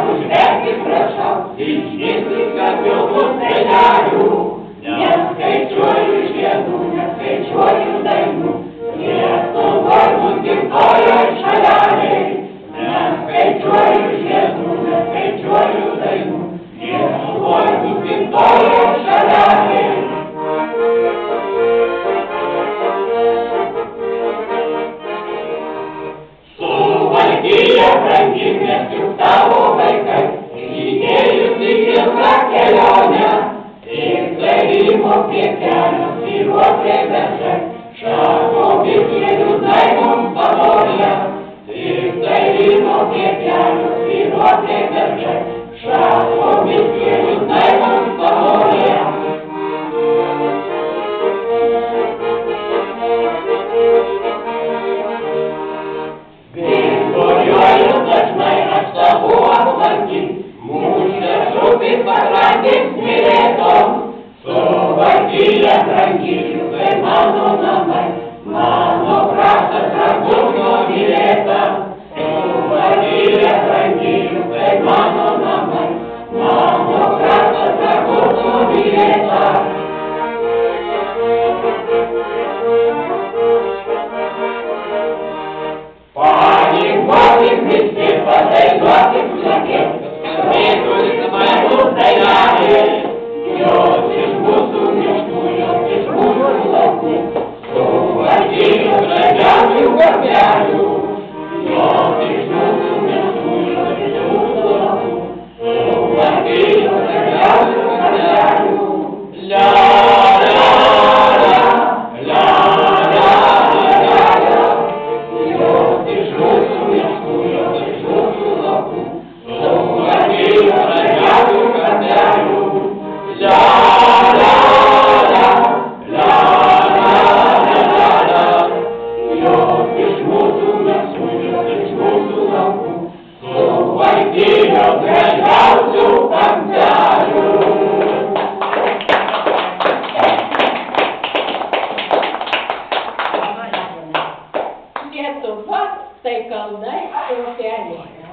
Užverti prašau, išgirsti, kad pilvus dainelių. Neskaičiuoju žiedų, neskaičiuoju dainų, Lietuvos gimtojoj šalelėj. Neskaičiuoju žiedų, neskaičiuoju dainų, Lietuvos gimtojoj šalelėj. Suvalkija branginės juk tavo vaikai, žygėjus į ilgą kelionę, tik darimo prie kelio, svyruoklė beržai, šakomis jie liūdnai mums panoja. Tik darimo prie kelio, svyruoklė beržai, šakomis jie liūdnai mums panoja. Dažnai aš savo aplankyt, mūšio župis patrankis mylėtom. Suvalkija brangių, tai mano namai, mano kraštas brangus nuo mylėta. Suvalkija brangių, tai mano namai, mano kraštas brangus nuo mylėta. Panikuokit visi, padainuokit šnekėt, rytulis smailus dainelė. Jos iš mūsų miškų, jos iš mūsų laukų, Suvalkijos gražiausių garbelių. Jos iš mūsų miškų, jos iš mūsų laukų, Suvalkijos gražiausių garbelių. La la la, la la la la, jos iš mūsų miškų, jos iš mūsų laukų, Suvalkijos gražiausių garbelių. La la la, la la la la, jos iš mūsų miškų, jos iš mūsų laukų, Suvalkijos gražiausių garbelių. Lietuva tai kalnai ir upeliai.